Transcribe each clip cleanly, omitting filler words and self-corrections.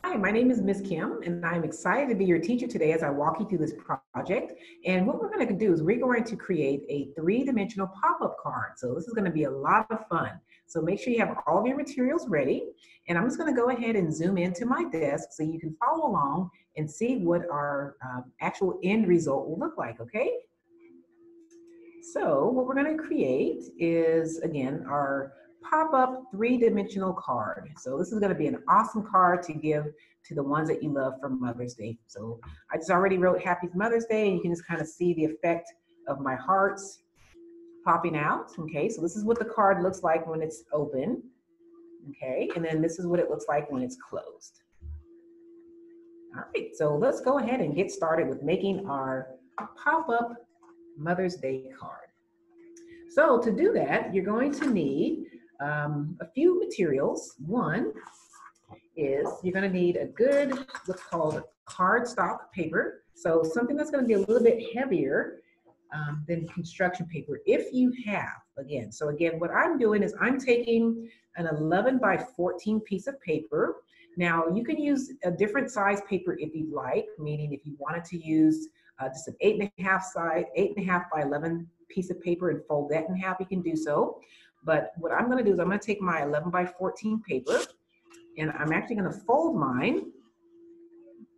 Hi, my name is Miss Kim, and I'm excited to be your teacher today as I walk you through this project. And what we're going to do is we're going to create a three-dimensional pop-up card. So this is going to be a lot of fun. So make sure you have all of your materials ready. And I'm just going to go ahead and zoom into my desk so you can follow along and see what our actual end result will look like, okay? So what we're going to create is, again, our pop-up three-dimensional card. So this is going to be an awesome card to give to the ones that you love for Mother's Day. So I just already wrote Happy Mother's Day, and you can just kind of see the effect of my hearts popping out. Okay, so this is what the card looks like when it's open. Okay, and then this is what it looks like when it's closed. All right, so let's go ahead and get started with making our pop-up Mother's Day card. So to do that, you're going to need a few materials. One is you're going to need a good, what's called cardstock paper. So something that's going to be a little bit heavier than construction paper, if you have, again. So again, what I'm doing is I'm taking an 11 by 14 piece of paper. Now you can use a different size paper if you'd like, meaning if you wanted to use just an 8.5 by 11 piece of paper and fold that in half, you can do so. But what I'm going to do is I'm going to take my 11 by 14 paper, and I'm actually going to fold mine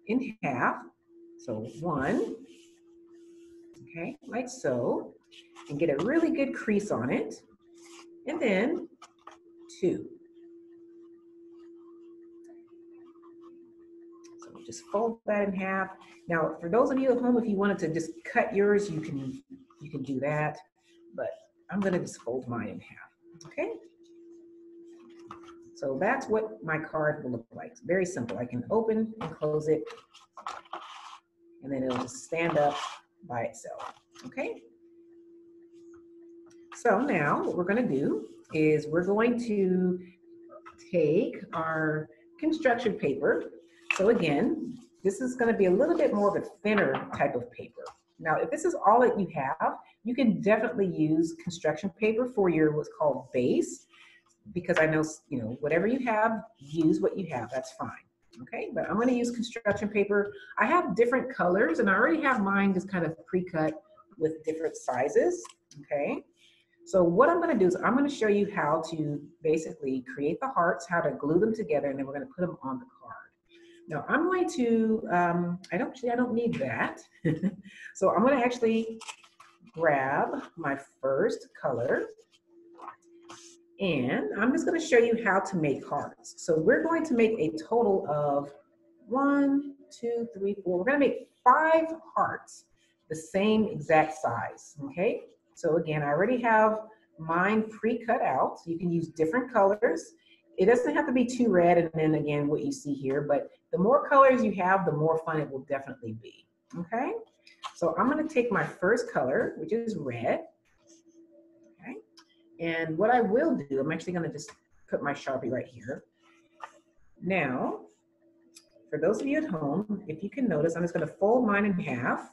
in half. So one, okay, like so, and get a really good crease on it. And then two. So just fold that in half. Now, for those of you at home, if you wanted to just cut yours, you can do that. But I'm going to just fold mine in half. Okay. So that's what my card will look like. It's very simple. I can open and close it, and then it'll just stand up by itself. Okay. So now what we're going to do is we're going to take our construction paper. So again, this is going to be a little bit more of a thinner type of paper. Now, if this is all that you have, you can definitely use construction paper for your what's called base, because I know, whatever you have, use what you have, that's fine. Okay, but I'm going to use construction paper. I have different colors, and I already have mine just kind of pre-cut with different sizes. Okay, so what I'm going to do is I'm going to show you how to basically create the hearts, how to glue them together, and then we're going to put them on the card. Now I'm going to, I don't need that. So I'm going to actually grab my first color, and I'm just going to show you how to make hearts. So we're going to make a total of 1, 2, 3, 4. We're going to make 5 hearts, the same exact size. Okay. So again, I already have mine pre-cut out. So you can use different colors. It doesn't have to be too red, and then again, what you see here, but the more colors you have, the more fun it will definitely be. Okay. So I'm going to take my first color, which is red. Okay. And what I will do, I'm actually going to just put my Sharpie right here. Now, for those of you at home, if you can notice, I'm just going to fold mine in half.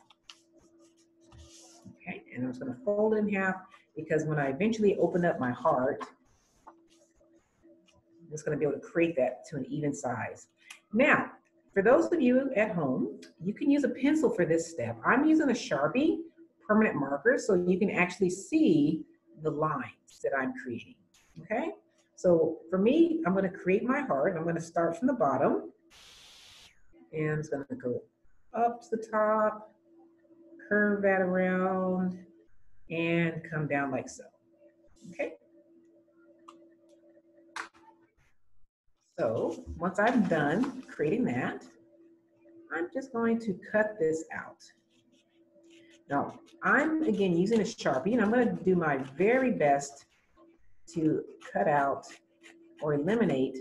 Okay, and I'm just going to fold it in half because when I eventually open up my heart, I'm just going to be able to create that to an even size. Now, for those of you at home, you can use a pencil for this step. I'm using a Sharpie permanent marker so you can actually see the lines that I'm creating. Okay, so for me, I'm going to create my heart. I'm going to start from the bottom, and I'm just going to go up to the top, curve that around, and come down like so. Okay. So once I'm done creating that, I'm just going to cut this out. Now, I'm again using a Sharpie, and I'm going to do my very best to cut out or eliminate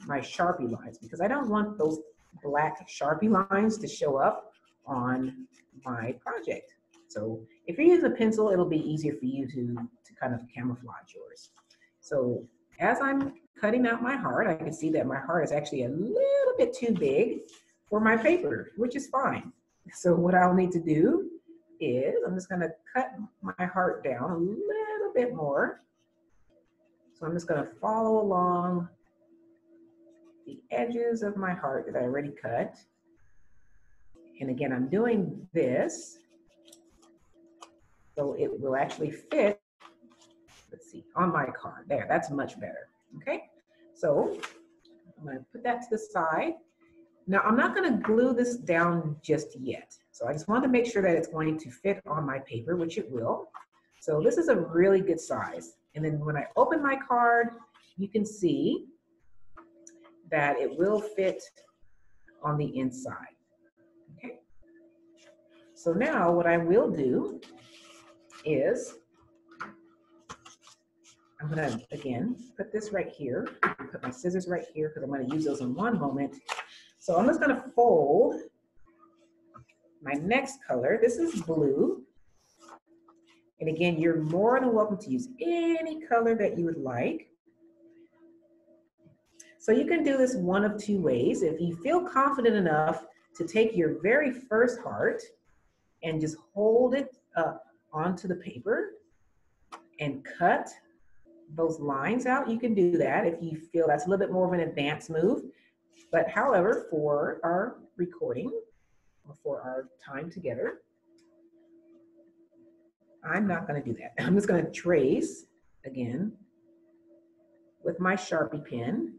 my Sharpie lines because I don't want those black Sharpie lines to show up on my project. So if you're using a pencil, it'll be easier for you to kind of camouflage yours. So as I'm cutting out my heart, I can see that my heart is actually a little bit too big for my paper, which is fine. So what I'll need to do is I'm just going to cut my heart down a little bit more. So I'm just going to follow along the edges of my heart that I already cut. And again, I'm doing this so it will actually fit, let's see, on my card. There, that's much better, okay? So I'm gonna put that to the side. Now I'm not gonna glue this down just yet. So I just want to make sure that it's going to fit on my paper, which it will. So this is a really good size. And then when I open my card, you can see that it will fit on the inside, okay? So now what I will do is, I'm gonna, again, put this right here, put my scissors right here because I'm gonna use those in one moment. So I'm just gonna fold my next color. This is blue. And again, you're more than welcome to use any color that you would like. So you can do this one of two ways. If you feel confident enough to take your very first heart and just hold it up onto the paper and cut those lines out, you can do that if you feel that's a little bit more of an advanced move. But however, for our recording or for our time together, I'm not going to do that. I'm just going to trace again with my Sharpie pen.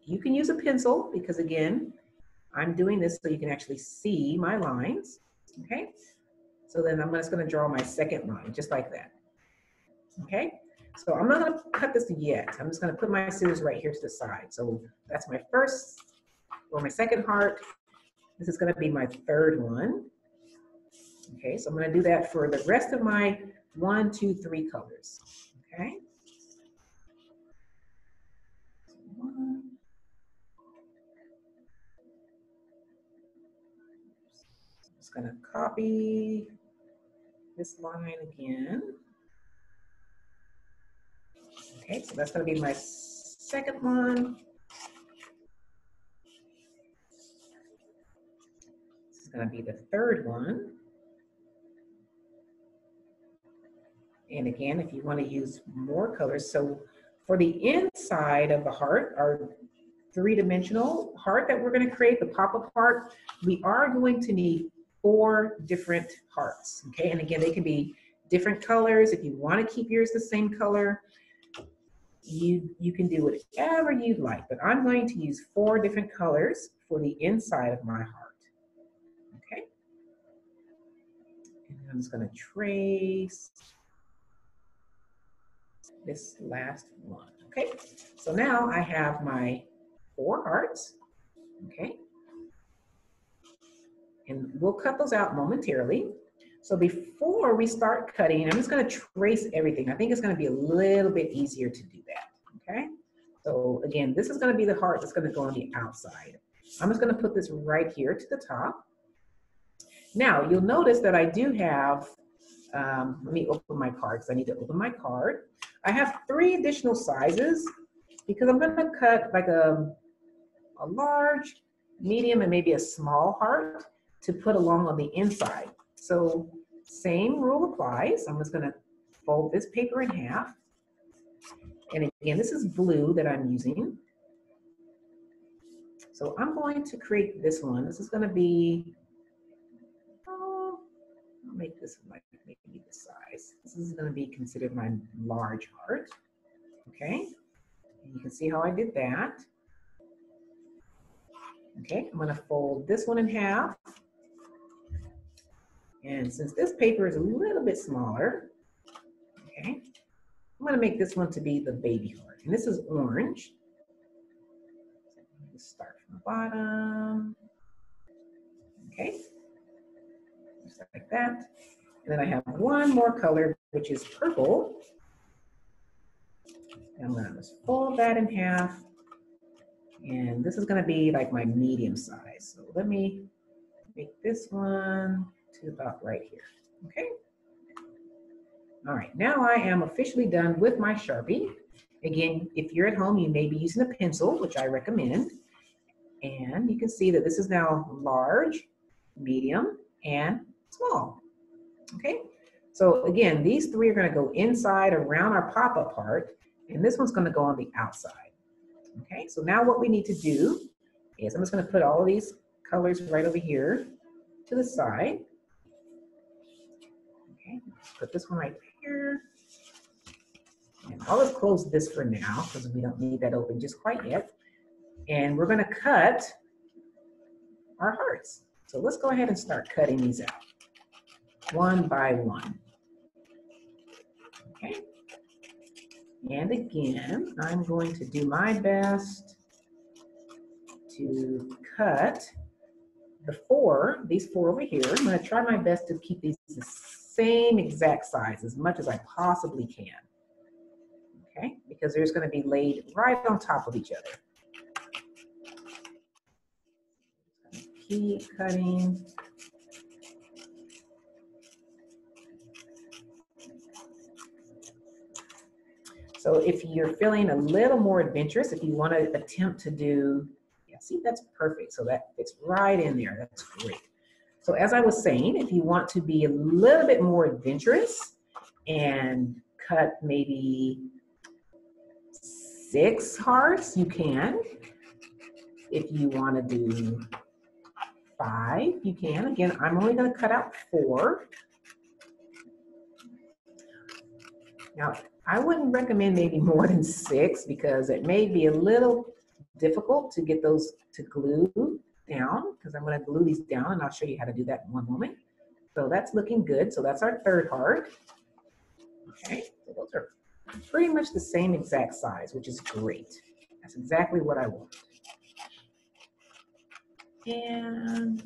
You can use a pencil because again, I'm doing this so you can actually see my lines, okay? So then I'm just going to draw my second line just like that, okay? So I'm not going to cut this yet. I'm just going to put my scissors right here to the side. So that's my first or my second heart. This is going to be my third one. Okay, so I'm going to do that for the rest of my 1, 2, 3 colors. Okay. Just going to copy this line again. Okay, so that's going to be my second one. This is going to be the third one. And again, if you want to use more colors, so for the inside of the heart, our three-dimensional heart that we're going to create, the pop-up heart, we are going to need 4 different hearts, okay? And again, they can be different colors. If you want to keep yours the same color, you can do whatever you'd like, but I'm going to use 4 different colors for the inside of my heart, okay? And I'm just going to trace this last one, okay? So now I have my 4 hearts, okay? And we'll cut those out momentarily. So before we start cutting, I'm just gonna trace everything. I think it's gonna be a little bit easier to do that, okay? So again, this is gonna be the heart that's gonna go on the outside. I'm just gonna put this right here to the top. Now, you'll notice that I do have, let me open my card because I need to open my card. I have 3 additional sizes because I'm gonna cut like a large, medium, and maybe a small heart to put along on the inside. So same rule applies. I'm just gonna fold this paper in half. And again, this is blue that I'm using. So I'm going to create this one. This is gonna be, I'll make this like maybe the size. This is gonna be considered my large heart, okay? And you can see how I did that. Okay, I'm gonna fold this one in half. And since this paper is a little bit smaller, okay, I'm gonna make this one to be the baby heart. And this is orange. Let's start from the bottom. Okay, just like that. And then I have one more color, which is purple. And I'm gonna just fold that in half. And this is gonna be like my medium size. So let me make this one to about right here, okay? All right, now I am officially done with my Sharpie. Again, if you're at home, you may be using a pencil, which I recommend. And you can see that this is now large, medium, and small, okay? So again, these 3 are gonna go inside around our pop-up heart, and this one's gonna go on the outside. Okay, so now what we need to do is I'm just going to put all of these colors right over here to the side. Okay, put this one right here. And I'll just close this for now because we don't need that open just quite yet. And we're going to cut our hearts. So let's go ahead and start cutting these out one by one. Okay. And again, I'm going to do my best to cut these four over here. I'm going to try my best to keep these the same exact size as much as I possibly can. Okay, because there's going to be laid right on top of each other. Keep cutting. So if you're feeling a little more adventurous, if you want to attempt to do, yeah, see, that's perfect. So that fits right in there. That's great. So as I was saying, if you want to be a little bit more adventurous and cut maybe 6 hearts, you can. If you want to do 5, you can. Again, I'm only going to cut out 4. Now, I wouldn't recommend maybe more than 6 because it may be a little difficult to get those to glue down, because I'm going to glue these down and I'll show you how to do that in one moment. So that's looking good. So that's our 3rd heart. Okay, so those are pretty much the same exact size, which is great. That's exactly what I want. And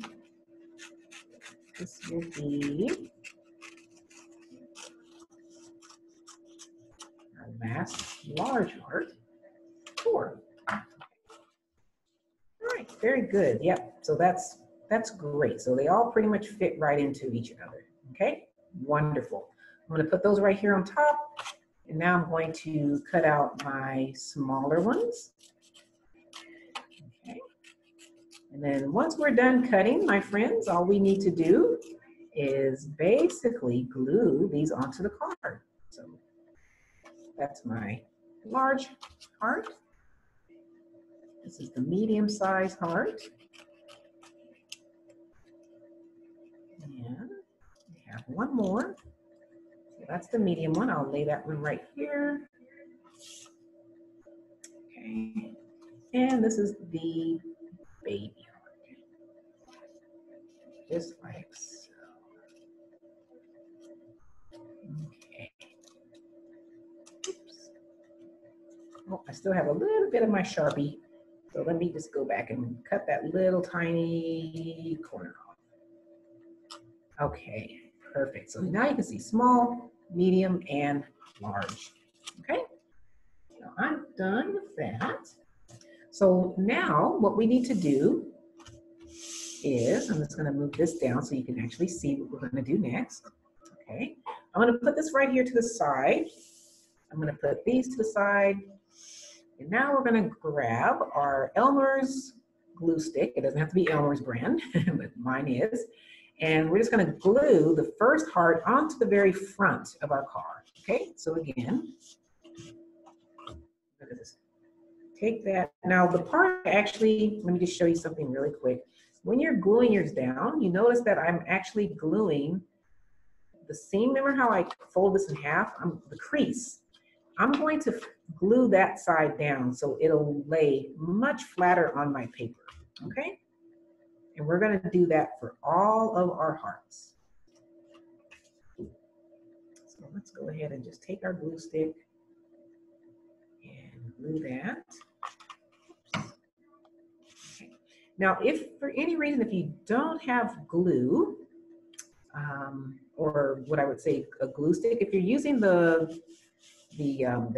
this will be our last large heart, 4. All right, very good. Yep, so that's great. So they all pretty much fit right into each other. Okay, wonderful. I'm going to put those right here on top. And now I'm going to cut out my smaller ones. Okay. And then once we're done cutting, my friends, all we need to do is basically glue these onto the card. So that's my large heart. This is the medium-sized heart. And we have one more. So that's the medium one. I'll lay that one right here. Okay. And this is the baby heart. Just like so. Okay. Oops. Oh, I still have a little bit of my Sharpie. So let me just go back and cut that little tiny corner off. Okay, perfect. So now you can see small, medium, and large. Okay, so I'm done with that. So now what we need to do is, I'm just going to move this down so you can actually see what we're going to do next. Okay, I'm going to put this right here to the side. I'm going to put these to the side. And now we're going to grab our Elmer's glue stick. It doesn't have to be Elmer's brand, but mine is. And we're just going to glue the first heart onto the very front of our card. Okay, so again, look at this. Take that. Now the part actually, let me just show you something really quick. When you're gluing yours down, you notice that I'm actually gluing the seam. Remember how I fold this in half? The crease. I'm going to glue that side down so it'll lay much flatter on my paper, okay? And we're gonna do that for all of our hearts. So let's go ahead and just take our glue stick and glue that. Okay. Now, if for any reason, if you don't have glue, or what I would say a glue stick, if you're using the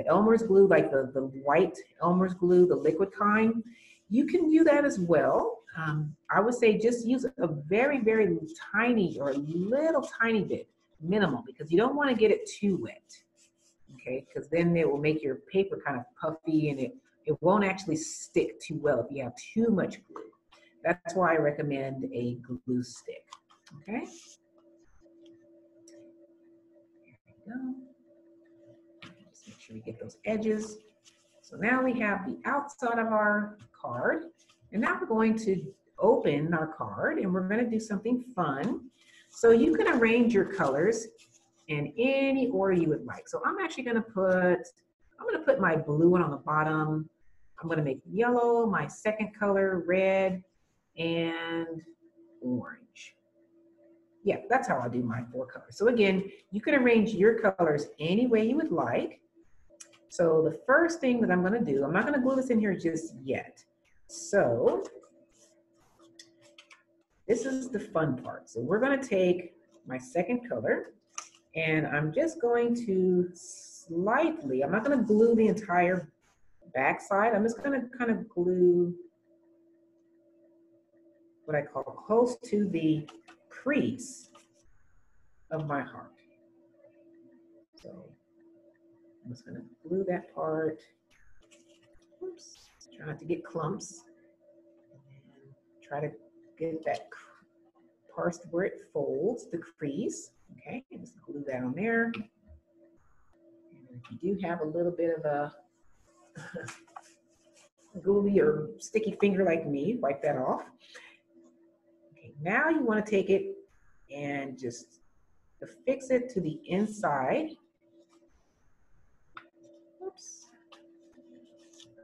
Elmer's glue, like the white Elmer's glue, the liquid kind, you can do that as well. I would say just use a very, very tiny or a little tiny bit, minimal, because you don't want to get it too wet, okay? Because then it will make your paper kind of puffy and it won't actually stick too well if you have too much glue. That's why I recommend a glue stick, okay? There we go. Make sure we get those edges. So So now we have the outside of our card. And now we're going to open our card and we're going to do something fun. So you can arrange your colors in any order you would like. So I'm actually going to put my blue one on the bottom. I'm going to make yellow my second color, red, and orange. Yeah, that's how I do my 4 colors. So again, you can arrange your colors any way you would like. So the first thing that I'm going to do, I'm not going to glue this in here just yet. So this is the fun part. So we're going to take my second color and I'm just going to slightly, I'm not going to glue the entire back side. I'm just going to kind of glue what I call close to the crease of my heart. So I'm just going to glue that part. Oops, try not to get clumps. And try to get that part where it folds, the crease. Okay, just glue that on there. And if you do have a little bit of a gooey or sticky finger like me, wipe that off. Okay, now you want to take it and just affix it to the inside. Oops,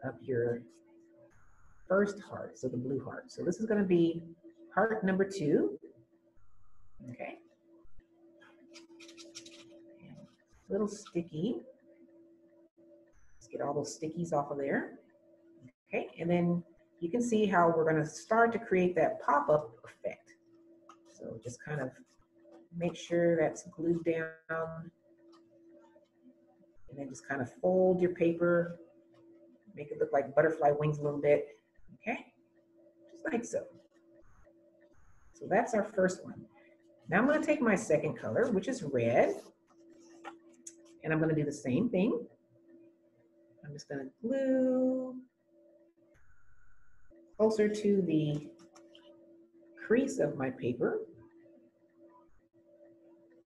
of your first heart, so the blue heart. So this is going to be heart number 2. Okay. And a little sticky. Let's get all those stickies off of there. Okay, and then you can see how we're going to start to create that pop-up effect. So just kind of make sure that's glued down. And then just kind of fold your paper. Make it look like butterfly wings a little bit. Okay, just like so. So that's our first one. Now I'm going to take my second color, which is red, and I'm going to do the same thing. I'm just going to glue closer to the crease of my paper.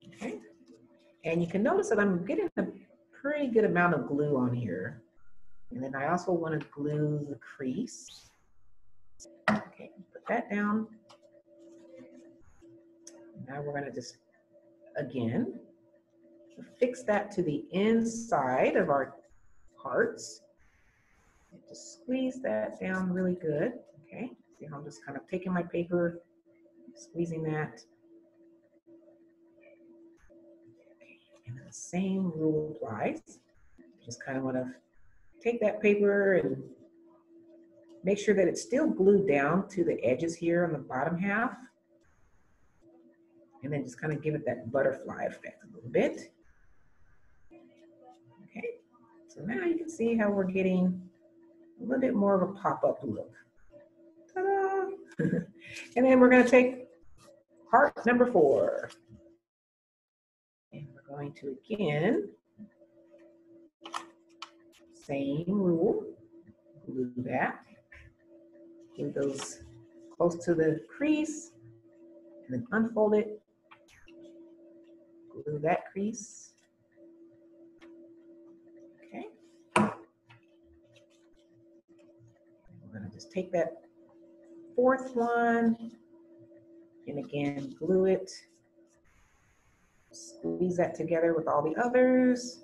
Okay, and you can notice that I'm getting a pretty good amount of glue on here. And then I also want to glue the crease. Okay, put that down. Now we're going to just, again, affix that to the inside of our hearts. And just squeeze that down really good. Okay, see how I'm just kind of taking my paper, squeezing that. Okay. And the same rule applies. Just kind of want to take that paper and make sure that it's still glued down to the edges here on the bottom half. And then just kind of give it that butterfly effect a little bit. Okay, so now you can see how we're getting a little bit more of a pop-up look. Ta-da! And then we're going to take heart number 4. And we're going to, again, same rule, glue that. Glue those close to the crease, and then unfold it. Glue that crease. Okay. We're going to just take that 4th one and again glue it. Squeeze that together with all the others.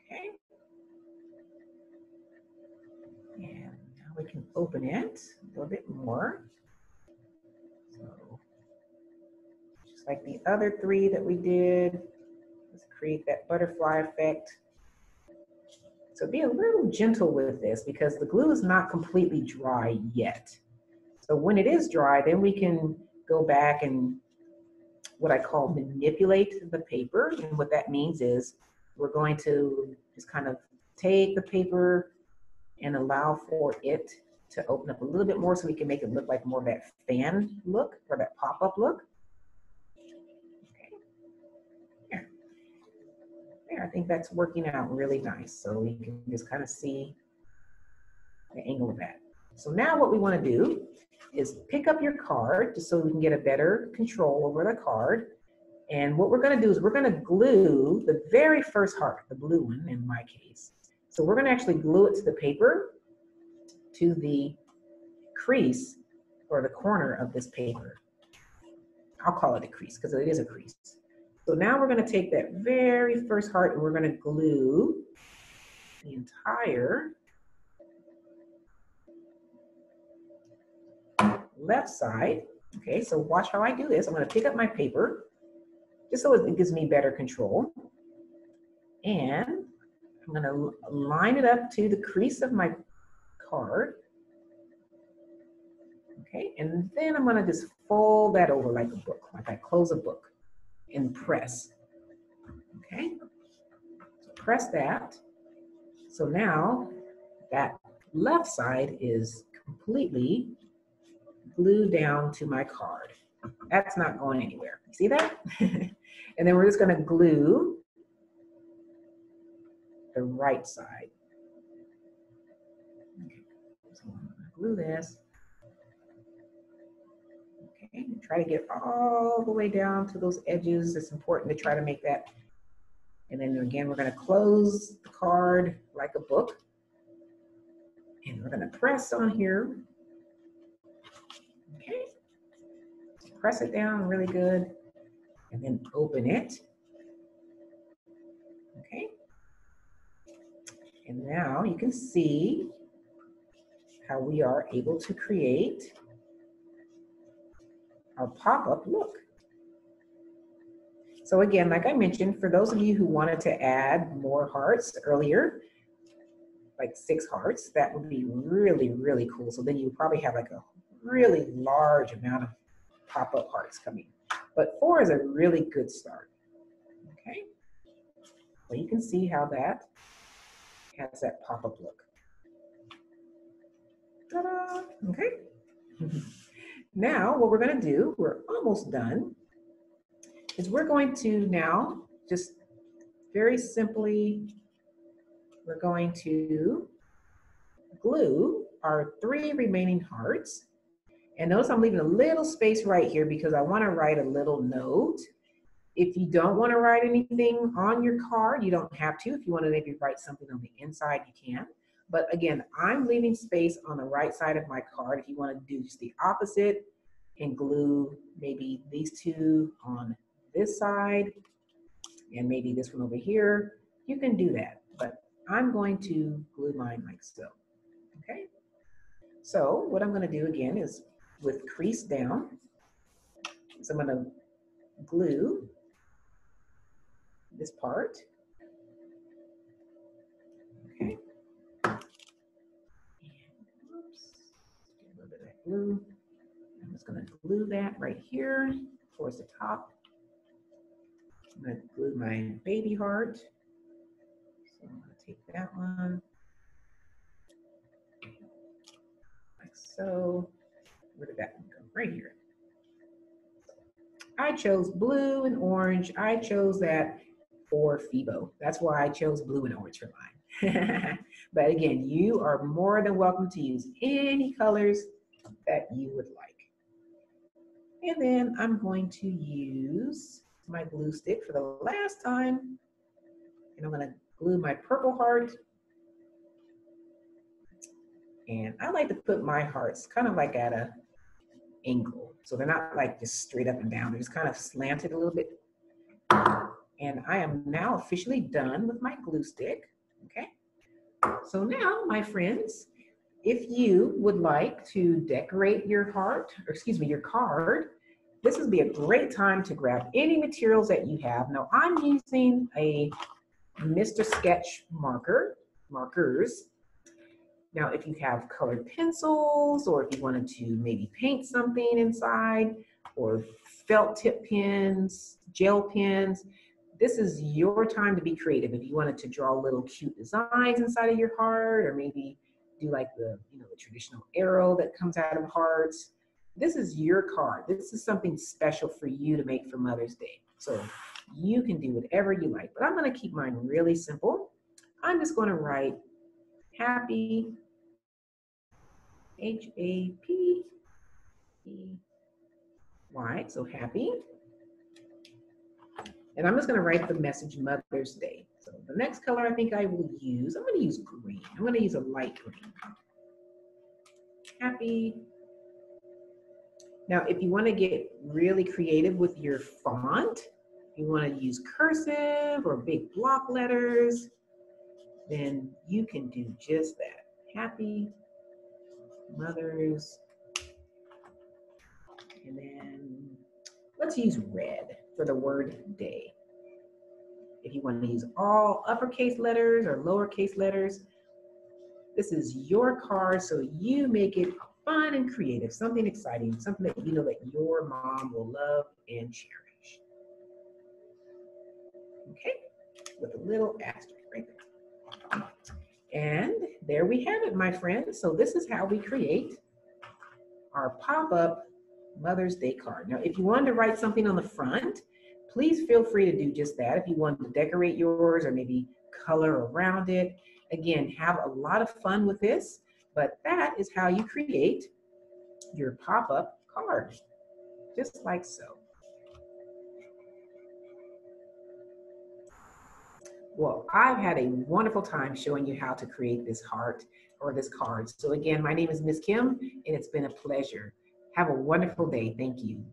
Okay. And now we can open it a little bit more. So just like the other 3 that we did, let's create that butterfly effect. So be a little gentle with this because the glue is not completely dry yet. So when it is dry, then we can go back and what I call manipulate the paper. And what that means is we're going to just kind of take the paper and allow for it to open up a little bit more so we can make it look like more of that fan look or that pop-up look. I think that's working out really nice. So you can just kind of see the angle of that. So now what we want to do is pick up your card just so we can get a better control over the card. And what we're going to do is we're going to glue the very first heart, the blue one in my case. So we're going to actually glue it to the paper, to the crease or the corner of this paper. I'll call it a crease because it is a crease. So now we're going to take that very first heart and we're going to glue the entire left side. Okay, so watch how I do this. I'm going to pick up my paper just so it gives me better control. And I'm going to line it up to the crease of my card. Okay, and then I'm going to just fold that over like a book, like I close a book, and press. Okay, so press that. So now that left side is completely glued down to my card. That's not going anywhere. See that? And then we're just going to glue the right side. Okay, so I'm going to glue this. Okay, try to get all the way down to those edges. It's important to try to make that. And then again, we're going to close the card like a book. And we're going to press on here. Okay, press it down really good. And then open it. Okay. And now you can see how we are able to create our pop-up look. So again, like I mentioned, for those of you who wanted to add more hearts earlier, like 6 hearts, that would be really, really cool. So then you would probably have like a really large amount of pop-up hearts coming. But 4 is a really good start. Okay, so you can see how that has that pop-up look. Ta-da! Okay. Now what we're going to do, we're almost done, is we're going to now just very simply, we're going to glue our 3 remaining hearts. And notice I'm leaving a little space right here because I want to write a little note. If you don't want to write anything on your card, you don't have to. If you want to maybe write something on the inside, you can. But again, I'm leaving space on the right side of my card. If you want to do just the opposite and glue maybe these 2 on this side and maybe this one over here, you can do that. But I'm going to glue mine like so. Okay? So what I'm going to do again is with crease down, so I'm going to glue this part. Okay. Oops. A little bit of that glue. I'm just going to glue that right here towards the top. I'm going to glue my baby heart. So I'm going to take that one like so. Where did that one go? Right here. I chose blue and orange. I chose that for FIBO. That's why I chose blue and orange for mine. But again, you are more than welcome to use any colors that you would like. And then I'm going to use my glue stick for the last time. And I'm going to glue my purple heart. And I like to put my hearts kind of like at an angle. So they're not like just straight up and down. They're just kind of slanted a little bit. And I am now officially done with my glue stick. Okay. So now, my friends, if you would like to decorate your heart, or excuse me, your card, this would be a great time to grab any materials that you have. Now, I'm using a Mr. Sketch markers. Now, if you have colored pencils, or if you wanted to maybe paint something inside, or felt tip pens, gel pens, this is your time to be creative. If you wanted to draw little cute designs inside of your heart, or maybe do like the, the traditional arrow that comes out of hearts, this is your card. This is something special for you to make for Mother's Day. So you can do whatever you like, but I'm going to keep mine really simple. I'm just going to write happy, H-A-P-P-Y, so happy And I'm just going to write the message Mother's Day. So the next color I think I will use, I'm going to use green. I'm going to use a light green. Happy. Now, if you want to get really creative with your font, you want to use cursive or big block letters, then you can do just that. Happy Mother's. And then let's use red for the word day. If you want to use all uppercase letters or lowercase letters, this is your card, so you make it fun and creative, something exciting, something that you know that your mom will love and cherish. Okay, with a little asterisk right there. And there we have it, my friends. So this is how we create our pop-up Mother's Day card. Now, if you wanted to write something on the front, please feel free to do just that. If you want to decorate yours or maybe color around it, again, have a lot of fun with this, but that is how you create your pop-up card, just like so. Well, I've had a wonderful time showing you how to create this heart or this card. So again, my name is Miss Kim, and it's been a pleasure. Have a wonderful day. Thank you.